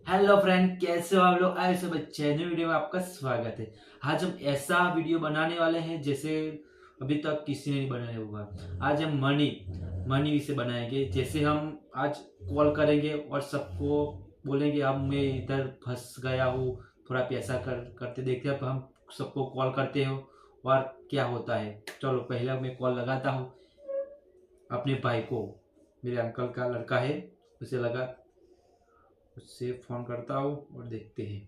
Hello friend, कैसे हो आप लोग। आए सब अच्छे नई वीडियो में आपका स्वागत है। आज हम ऐसा वीडियो बनाने वाले हैं जैसे अभी तक किसी ने नहीं बनाया होगा। आज हम मनी मनी विषय बनाएंगे। जैसे हम आज कॉल करेंगे और सबको बोलेंगे अब मैं इधर फंस गया हूँ, थोड़ा पैसा करते देखते हैं। अब हम सबको कॉल करते हो और क्या होता है। चलो पहले मैं कॉल लगाता हूँ अपने भाई को। मेरे अंकल का लड़का है, उससे फोन करता हूँ और देखते हैं।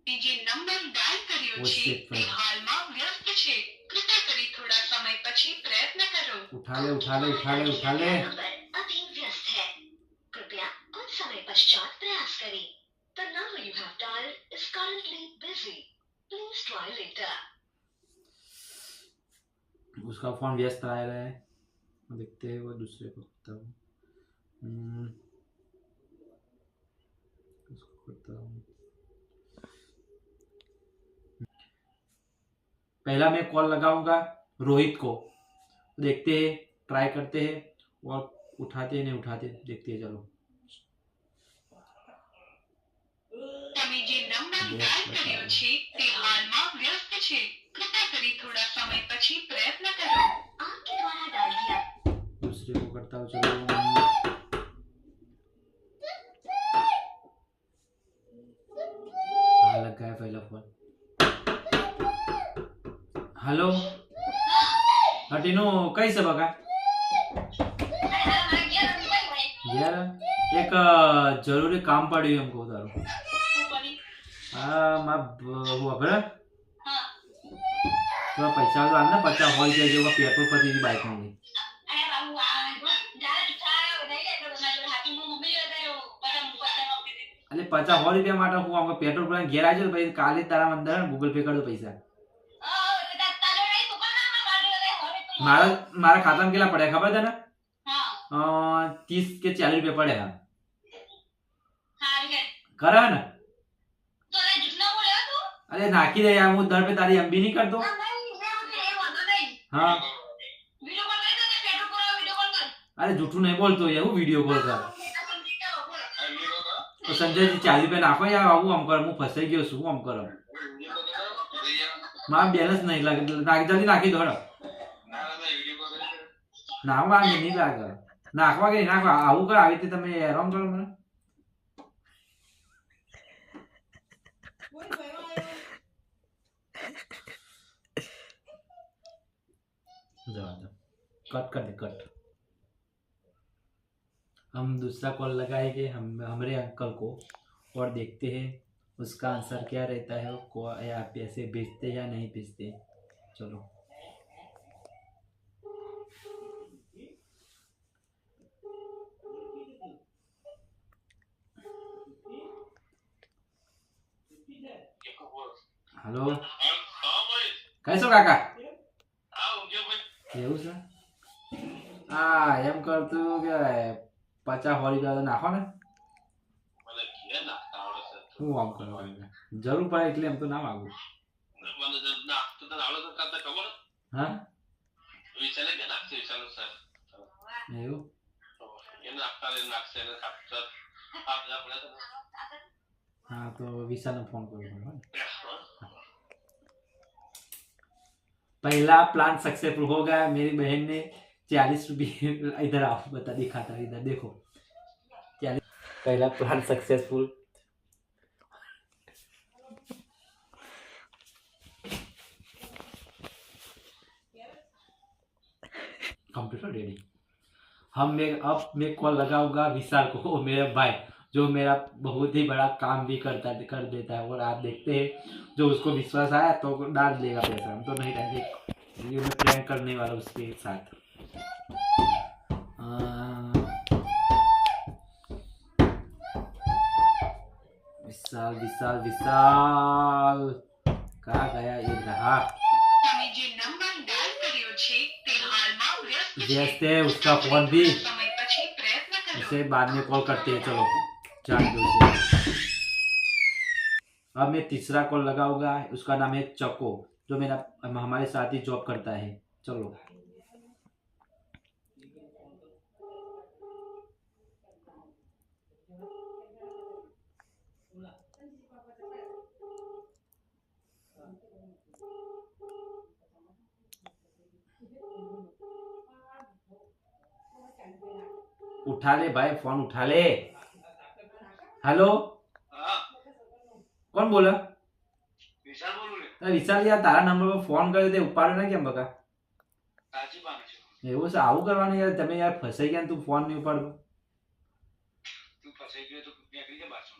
જે નંબર ડાયલ કર્યો છે તે હાલમાં વ્યસ્ત છે, કૃપા કરી થોડા સમય પછી પ્રયત્ન કરો। उठा ले उठा ले। नंबर अभी व्यस्त है, कृपया कुछ समय पश्चात प्रयास करें। The number you have dialed is currently busy. Please try later. उसका फोन व्यस्त आ रहा है, देखते हैं वो दूसरे को करता हूँ। पहला मैं कॉल लगाऊंगा रोहित को, देखते हैं, ट्राई करते हैं और उठाते नहीं उठाते देखते हैं। चलो તમે જે નંબર ડાયલ કર્યો છે તે હાલમાં વ્યસ્ત છે, કૃપા કરી થોડા समय પછી પ્રયત્ન કરો। आपके द्वारा डायल किया दूसरे को करता हूँ। चलो हाँ, लग गया पहला फोन। हेलो हटिनो, कैसे बघा यार, एक जरूरी काम पड़્યું हमको તારું। हुआ बराबर थोड़ा पैसा तो आना 50 હોય જાય જેવા પેટ્રોલ પતી ગઈ બાઇક માં। એટલે 50 રૂપિયા માટે હું આમ પેટ્રોલ પર ઘેર આવજો પછી કાલે તારા અંદર ગૂગલ પે કરજો પૈસા। મારા મારા ખાતામાં કેટલા પડ્યા ખબર તને? 30 કે 40 રૂપિયા પડ્યા કરે ને। अरे नाखी दे यार, હું દર पे તારી એમબી નહીં કરતો। हाँ अरे झूठू नहीं बोलतो यार, હું વિડિયો કોલ કર। તો સંજયજી 40 રૂપિયા નાખો યાર, આવું આમ કર, હું ફસાઈ ગયો છું, આમ કરો। મારા બેલેન્સ નહીં લાગે, જલ્દી નાખી દો। નાખવા નહીં લાગે, નાખવા કે નહીં નાખવા, આવું કર, આવી રીતે તમે હેરાન કરો મને। कट कर दे कट। हम दूसरा कॉल लगाएंगे हमारे अंकल को और देखते हैं उसका आंसर क्या रहता है, को या पैसे भेजते या नहीं भेजते। चलो हेलो कैसो काका એવું છે? હા એમ કરતું કે 50 રૂપિયા નાખો ને, હું આમ કરવા જરૂર પડે એટલે એમ તો ના માગું। હા એવું हाँ तो विशाल ने फोन करो। पहला प्लान सक्सेसफुल हो गया। मेरी बहन ने 40 रुपये इधर आओ, बता दिखाता, इधर देखो 40। पहला प्लान सक्सेसफुल। Computer ready. अब मैं कॉल लगाऊंगा विशाल को, मेरा भाई जो मेरा बहुत ही बड़ा काम भी कर देता है। और आप देखते हैं जो उसको विश्वास आया तो डाल देगा पैसा, हम तो नहीं डालेंगे। ये मैं प्रैंक करने वाला उसके साथ। विशाल विशाल विशाल कहाँ गया ये रहा। व्यस्त है उसका फोन भी, इसे बाद में कॉल करते हैं। चलो जान दो इसे। अब मैं तीसरा कॉल लगाऊंगा, उसका नाम है चको, जो मेरा हमारे साथ ही जॉब करता है। चलो उठा ले भाई, फोन उठा ले। हेलो, કોણ બોલે? વિશાલ બોલું ને. વિશાલ યાર, તારા નંબર પર ફોન કર્યો તે ઉપાડ્યો ના કેમ બકા? સાચી પાને છે. એવું છે? આવું કરવાનું યાર, તમે યાર ફસાઈ ગયા ને તું ફોન નહીં ઉપાડતો. તું ફસાઈ ગયો તો નીકળી જા બાજુ.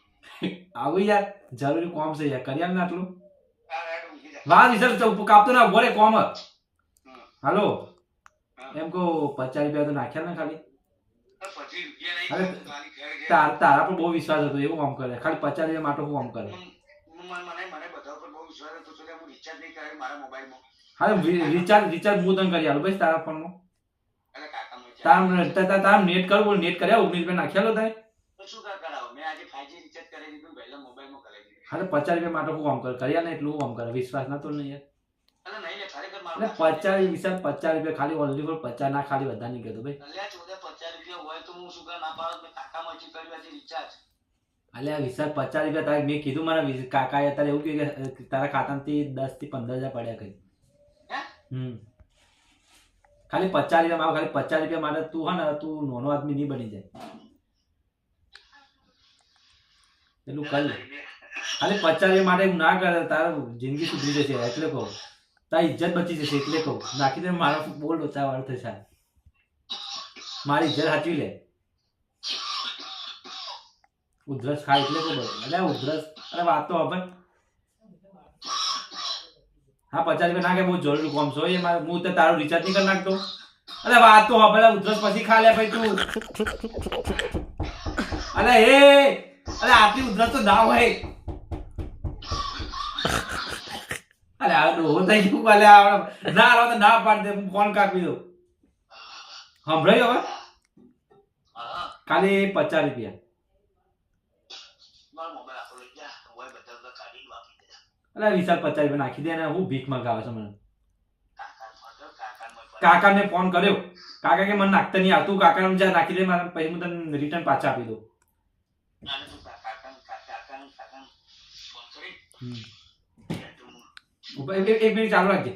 આવું યાર જરૂરી કોમ છે યાર, કરી આલ ને આટલું. આ રાડ ઊંઘી જા. વાહ વિશાલ, કાપતો ના બોલે કોમ. હાલો, હા. એમ કહો 50 રૂપિયા તો નાખ્યા ને ખાલી. આ 25 રૂપિયા નહીં અરે, ખાલી ઘેર ઘેર. તારા પર બહુ વિશ્વાસ હતો, એવું કામ કરે. ખાલી 50 રૂપિયા માટે શું કામ કરે? મને બધા પર બહુ વિશ્વાસ હતો તો હું રિચાર્જ નહીં કરાવી મારા મોબાઈલમાં. હા, રિચાર્જ હું તને કરી આલું બસ તારા ફોનમાં. એટલે કાકાનો તારા નેટ કરું બોલ, નેટ કર્યા 19 રૂપિયા નાખ્યા લો તારે. તો શું કરાવો? મેં આજે 5G રિચાર્જ કરી દીધું પહેલા મોબાઈલમાં કરાવી દીધું. હા, 50 રૂપિયા માટે શું કામ કરે? કર્યા ને એટલું કામ કરે, વિશ્વાસ ના તો નહીં યાર. અરે નહીં લે ખરેખર એટલે મારું 50 વિશાલ 50 રૂપિયા ખાલી ઓનલી ફોર 50 ના, ખાલી વધારે નહીં કહેતો ભાઈ. અલ્યા 14-50 રૂપિયા હોય તો હું શું કર ના પાડું? મેં કાકામાં હજી કર્યું આજે રિચાર્જ. અલ્યા વિશાલ 50 રૂપિયા તારે મેં કીધું મારા કાકાએ તારે એવું કહ્યું કે તારા ખાતામાંથી 10 થી 15 હજાર પડ્યા કઈ. હે? ખાલી 50 રૂપિયા માં, ખાલી 50 રૂપિયા માટે તું હા ને તું નાનો આદમી નહીં બની જાય. એટલું કર લે. ખાલી 50 રૂપિયા માટે હું ના કરે તારું જિંદગી સુધરી જશે એટલે કહું. તારી ઇજ્જત બચી જશે એટલે કહું. નાખી દે મારો બોલ ઓછા વાર થશે. મારી ઇજ્જત સાચવી લે. ઉધરસ ખાય એટલે કહું. અરે ઉધરસ, અરે વાત તો હવે. હા 50 રૂપિયા નાખે, બહુ જરૂરી કોમ છો એ મારે. હું તો તારું રિચાર્જ નહીં કરી નાખતો. અરે વાત તો હવે, ઉધરસ પછી ખા લે ભાઈ તું. અરે આટલી ઉધરસ તો ના હોય. અરે આ ડોહો થઈ ગયું ભલે. ના આવે તો ના પાડ દે, હું ફોન કાપી દઉં. સંભળાય હવે? ખાલી 50 રૂપિયા. મારો મોબાઈલ આખો લઈ જા. હોય બધા કાઢીને વાપરી દે. અરે વિશાલ 50 રૂપિયા નાખી દે ને, હું ભીખ મંગાવે છે મને. કાકાને કાકાને ફોન કર્યો, કાકા કે મને નાખતા નહીં આવતું. કાકાને જા નાખી દે મારા, પછી હું તને રિટર્ન પાછા આપી દઉં. આને તું કાકાને ફોન કરી. એક મિનિટ ચાલુ રાખજે.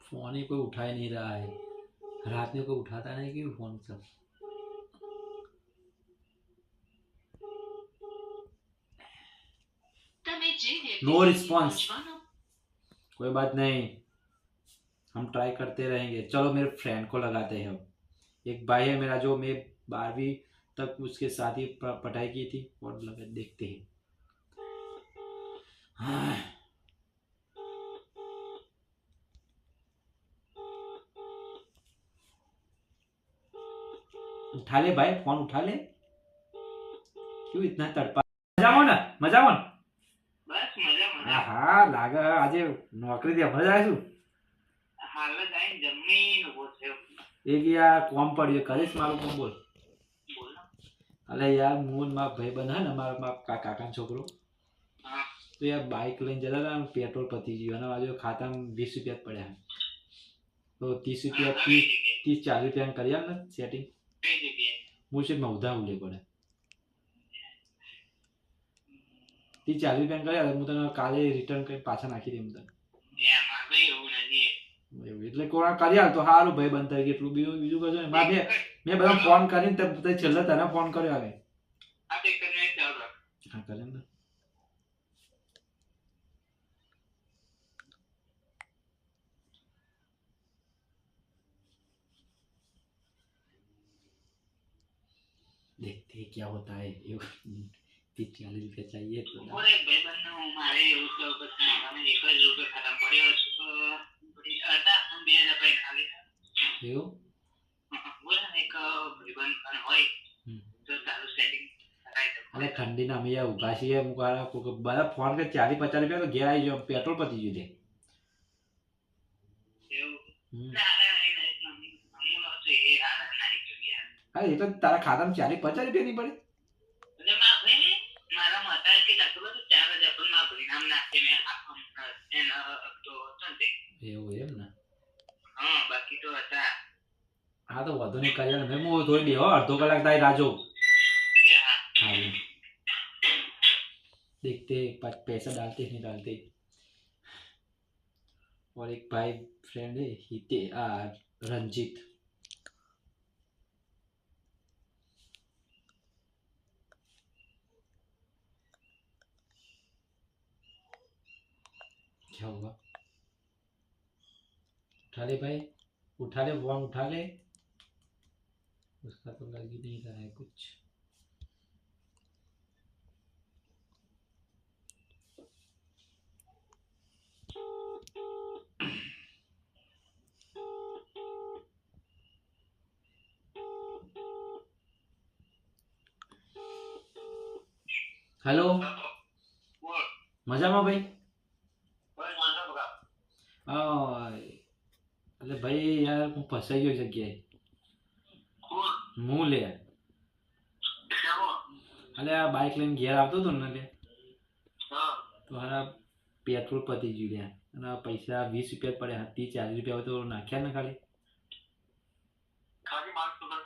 फोन ही कोई उठा ही नहीं रहा है. रात में कोई उठाता नहीं क्यों फोन सब. No response. कोई बात नहीं, हम ट्राई करते रहेंगे. चलो मेरे फ्रेंड को लगाते हैं. एक भाई है मेरा जो मैं 12वीं तक उसके साथ ही पढ़ाई की थी, और लगा देखते हैं. हाँ. उठा ले भाई, फोन उठा ले. क्यों इतना तड़पा? मजामो ना, मजामो ना. બસ મજામાં. હા લાગે આજે નોકરી થી હમણાં જાય છું. હાલ જ આઈને જમીન ઉભો થયો. એક યાર કોમ પડ્યો, કરીશ મારું કોમ બોલ. બોલો. અલે યાર હું મારા ભાઈ બન હે ને, મારા કાકાનો છોકરો, હા. તો યાર બાઇક લઈને જતા હતા, પેટ્રોલ પતી ગયું અને આજે ખાતામાં 20 રૂપિયા જ પડ્યા. તો 30 રૂપિયા 30-40 રૂપિયા કરી આપ ને સેટિંગ. કઈ જગ્યાએ? હું છે માં ઉધા ઉલે પડે. 30-40 રૂપિયા કરી આપ, હું તને કાલે રિટર્ન કરી પાછા નાખી દઉં તને. એમાં કઈ એવું નથી. એવું એટલે કોણ કરી આલ તો સારું ભાઈ બનતા હોય. એટલું બીજું કશું નહીં. મેં બધા ફોન કરીને છેલ્લે તને ફોન કર્યો આવે. આ તે કરીને ચાલુ રાખ. હા કરે ને. देखते हैं क्या होता है. 30-40 रुपया चाहिए तो. બોલે ભાઈબંધનો મારે એવું તો પછી મને એક જ રૂપિયો ખાતામાં પડ્યો છે તો થોડી હતા હું 2000 પૈસા ખાલી. એવું બોલે ને એક ભાઈબંધ અને હોય તો સારું સેટિંગ કરાવી દો. અરે ઠંડીના અમે યાર ઊભા છીએ. બધા ફોન કરે 40-50 રૂપિયા તો ઘેર આવી જાવ, પેટ્રોલ પતી ગયું છે. એવું તારા નહીં અમુનો તો એ આના નાની જગ્યા. હા એ તો તારા ખાતામાં 40-50 રૂપિયા નહીં પડે. અને મારા માતા કે દાખલો તો 4000 પણ માં પરિણામ નાખે ને આખમ એના તો ચંતે. એવું એમ ને. તો હતા. हाँ तो વધુ નહીં કર્યા ને હું થોડી બેહો અડધો કલાક તારી રાહ જોઉં એ હા. हाँ देखते पैसा डालते नहीं डालते और एक भाई फ्रेंड है हिते रंजीत क्या होगा उठा ले भाई उठा ले फोन उठा ले उसका तो लग ही नहीं रहा है कुछ हेलो બોલ. મજામાં ભાઈ બસ વાંધો બગા. એટલે ભાઈ યાર હું ફસાઈ ગયો જગ્યાએ કોણ? હું લે શામાં? એટલે આ બાઇક લઈને ઘેર આવતો હતો ને લે હા. તો હારા પેટ્રોલ પતી ગયું લ્યા અને પૈસા 20 રૂપિયા પડ્યા 30-40 રૂપિયા તો નાખ્યા ને ખાલી ખાલી માર્ક તો કર.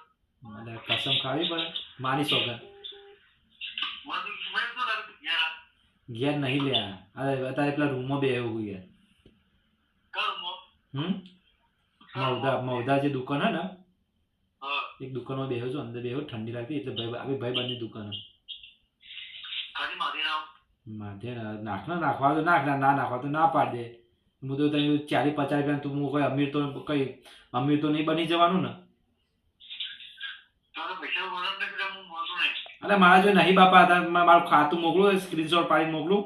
એટલે કસમ ખાવી પડે મારી સોગન મને તો લાગે યાર ઘેર નહીં લ્યા અરે અત્યારે પેલા રૂમમાં બે એવું યાર કરમો. મૌધા જે દુકાન હે ને હા. એક દુકાનમાં બેહો છું અંદર બેહો ઠંડી લાગતી એટલે ભાઈ બંને દુકાન ખાલી મારી નામ. માધે નાખવા તો નાખ ના નાખવા તો ના પાડ દે હું તો તને 40-50 રૂપિયા તું હું કોઈ અમીર તો નહીં બની જવાનું ને તારે પૈસા વળાંક ને પેલા હું મળતો નહીં. અરે મારા જો નહીં બાપા હતા મારું ખાતું મોકલું સ્ક્રીનશોટ પાડીને મોકલું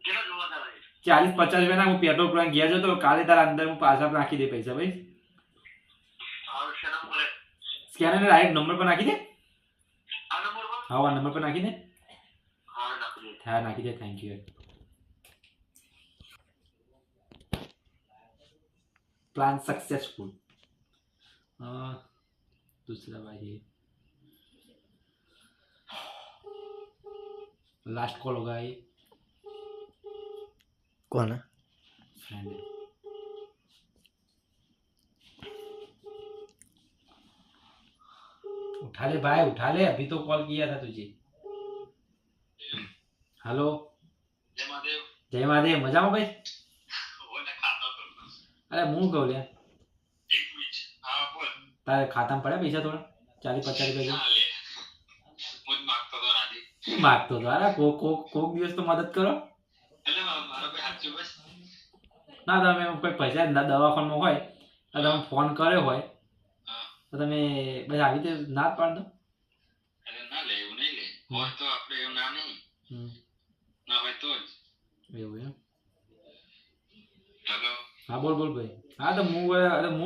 કેટલા જોવા તારે? 40-50 રૂપિયા હું પેટ્રોલ પુરાણ ગયા જો તો કાલે તારા અંદર હું પાછા નાખી દે પૈસા ભાઈ આ શરમ કરે. સ્કેનર ડાયરેક્ટ નંબર પર નાખી દે આ નંબર પર? હા આ નંબર પર નાખી દે હા નાખી દે. હા નાખી દે થેન્ક યુ प्लान सक्सेसफुल दूसरा भाई लास्ट कॉल होगा ये कौन है? फ्रेंड है उठा ले भाई उठा ले अभी तो कॉल किया था तुझे हेलो જય મહાદેવ. जय महादेव मजा में भाई ઓને ખાતો તો. अरे मुंह कहो लिया એક મિનિટ. હા બોલ. तारे खाता में पड़ा पैसा थोड़ा 40-50 रुपया હા લે. હું જ માગતો તો રાજી. मागतो तो अरे कोक दिवस तो मदद करो એટલે મારો કોઈ હાથ બસ. ના તમે કોઈ પૈસા દવાખાનામાં હોય તો તમે ફોન કર્યો હોય હા. તો તમે બસ આવી રીતે ના જ પાડ દો અરે ના લે એવું નહીં લે. હોય તો આપણે એવું ના નહીં. ના હોય તો જ. એવું એમ હેલો. હા બોલ બોલ ભાઈ હા તો હું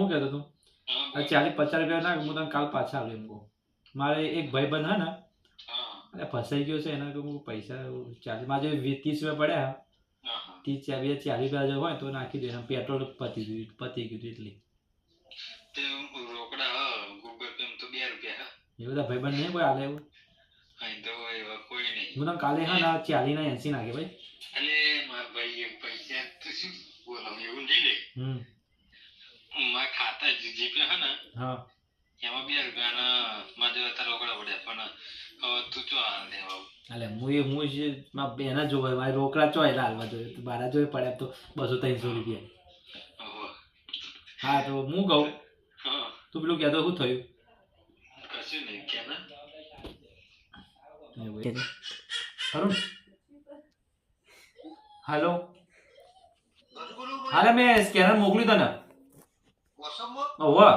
કહેતો હતો હા. 40-50 રૂપિયા ના હું તને કાલ પાછા આવું એમ કહું મારે એક ભાઈબંધ હે ને હા. અરે ફસાઈ ગયો છે એના હું પૈસા 40 મારે 30 રૂપિયા પડ્યા હા. 30-40 રૂપિયા જો હોય તો નાખી દે એના પેટ્રોલ પતી ગયું એટલે તે રોકડા ગૂગલ પે તો 2 રૂપિયા હા. એ બધા ભાઈબંધ નહીં કોઈ હાલે એવું અહીં તો એવા કોઈ નહીં. હું તને કાલે હા ના 40 ના 80 નાખે ભાઈ એટલે મારા ભાઈ પૈસા તો શું બોલાવ એવું નહીં લે. મારા ખાતા જીપે હે ને હા એમાં 2 રૂપિયાના મારા જેવા તારા રોકડા પડ્યા પણ હવે તું ચો આ લેવા એટલે હું જે એના જોવે મારે રોકડા ચોય હાલવા જોઈએ તો બારા જોઈ પડ્યા તો 200-300 રૂપિયા હા તો હું કહું હા. તું પેલું કહેતો શું થયું કશું નહીં કે ના ખરું હાલો હાલે મેં સ્કેનર મોકલ્યું તને ઓવા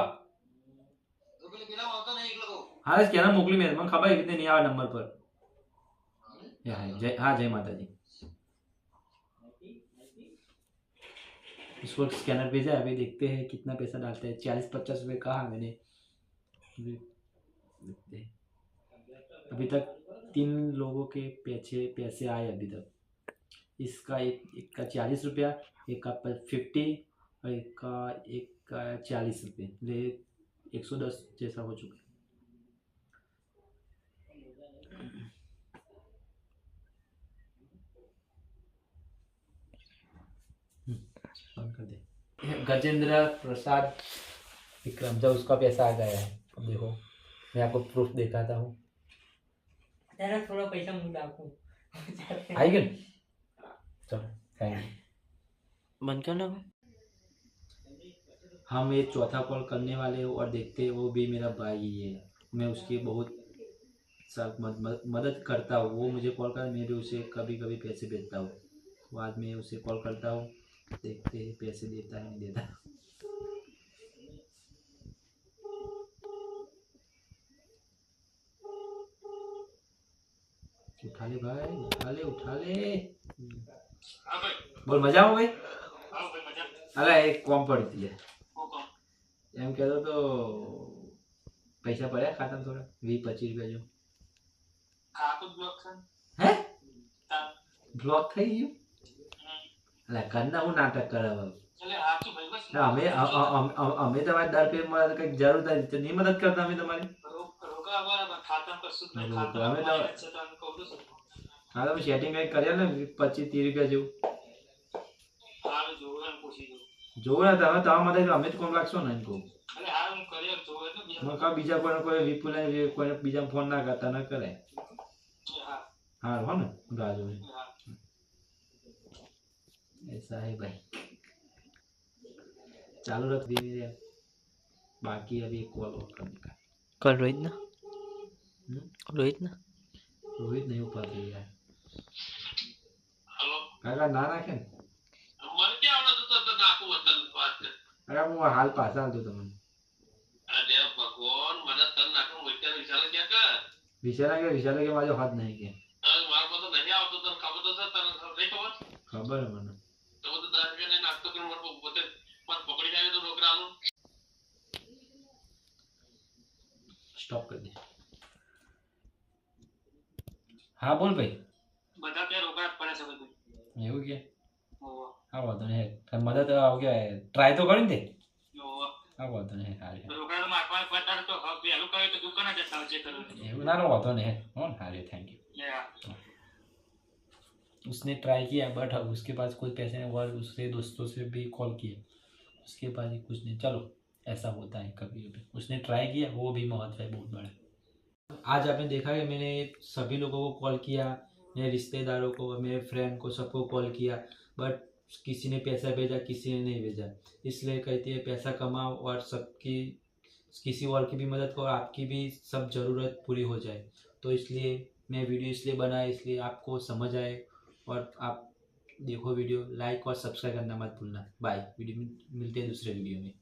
હાલે સ્કેનર મોકલી મેં મને ખબર એવી રીતે નહીં આવે નંબર પર हाँ जय माता जी इसको स्कैनर भेजा है अभी देखते हैं कितना पैसा डालते हैं 40-50 रुपये कहा मैंने देखते हैं अभी तक 3 लोगों के पैसे आए अभी तक इसका एक का 40 रुपया एक का 50 और एक का 40 रुपये ले 110 जैसा हो चुका है बंद कर दे गजेंद्र प्रसाद विक्रम, जब उसका पैसा आ गया है, अब देखो मैं आपको प्रूफ दिखाता हूँ। तेरा थोड़ा पैसा मुझे आपको आई गए, चलो थैंक यू। बंद करना को। हम ये चौथा कॉल करने वाले हो और देखते हैं, वो भी मेरा भाई ही है, मैं उसकी बहुत सब मदद करता हूँ। वो मुझे कॉल कर, मैं भी उसे कभी कभी पैसे भेजता हूँ। बाद में उसे कॉल करता हूँ, देखते हैं पैसे देता है नहीं देता। उठा ले भाई, उठा ले उठा ले। हाँ भाई, बोल मजा हो गई। हाँ भाई मजा। अरे एक कॉम पड़ती है वो कौन? एम कह दो तो पैसा પડ્યા ખાતામાં થોડા 20-25 રૂપિયા જો ખાતું બ્લોક છે હે તા બ્લોક થઈ ગયું અલા કરના હું નાટક કરાવ એટલે હાચું ભાઈ બસ અમે તમારી દર પે માં કઈક જરૂર થાય તો નહીં મદદ કરતા અમે તમારી રોકા બરાબર ખાતામાં કશું જ નહીં ખાતું અમે તો છે તો અમે કહું તો હા તો સેટિંગ કઈ કર્યા ને 25-30 રૂપિયા જેવું હાલ જોવે ને પૂછી દો જોવો ને તમે તમારા માટે અમે જ કોમ લાગશો ને એમ કહું અરે હાલ હું કર્યા જોવે ને मैं कहा बीजा कोई विपुल कोई बीजा फोन ना करता ना करे હા हाँ हो ना गाजो में હા ऐसा है भाई। चालू रख धीरे धीरे, बाकी अभी कॉल और करने का। कल रोहित ना रोहित ना रोहित नहीं ऊपर गई यार હલો काका ना नाखे ने મને કે આવડે તો નાખું વતન વાત કર अरे હું हाल पासा दो તમને અરે ભગવાન મને તન નાખું વિચાર ક્યાં કર વિચારે કે મારો હાથ નહીં કે મારા પાસે નહીં આવતો તને ખબર તો છે તને નહીં ખબર ખબર હે મને તો બધું 10 રૂપિયા ને નાખતો કે મને પોતે મને પકડી જાય તો રોકડાનું स्टॉप कर दे। हाँ बोल भाई બધા ત્યાં રોકડા પડે છે બધું એવું કે ઓવા हाँ वांधो नहीं है मदद आओ क्या है ट्राई तो करी दे ઓવા हाँ वांधो नहीं है हाल રોકડા મારવા પડતા તો પેલું કહે તો દુકાને જતા જે કરું है ना नो वांधो नहीं है हो हाल थैंक यू। યા उसने ट्राई किया बट उसके पास कोई पैसे नहीं और उसके दोस्तों से भी कॉल किया, उसके पास ही कुछ नहीं। चलो ऐसा होता है कभी कभी, उसने ट्राई किया, वो भी महत्व है बहुत बड़ा। आज आपने देखा कि मैंने सभी लोगों को कॉल किया, मेरे रिश्तेदारों को, मेरे फ्रेंड को, सबको कॉल किया, बट किसी ने पैसा भेजा किसी ने नहीं भेजा। इसलिए कहती है पैसा कमाओ और सबकी किसी और की भी मदद करो, आपकी भी सब ज़रूरत पूरी हो जाए। तो इसलिए मैं वीडियो इसलिए बनाया, इसलिए आपको समझ आए और आप देखो वीडियो, लाइक और सब्सक्राइब करना मत भूलना। बाय, वीडियो मिलते हैं दूसरे वीडियो में।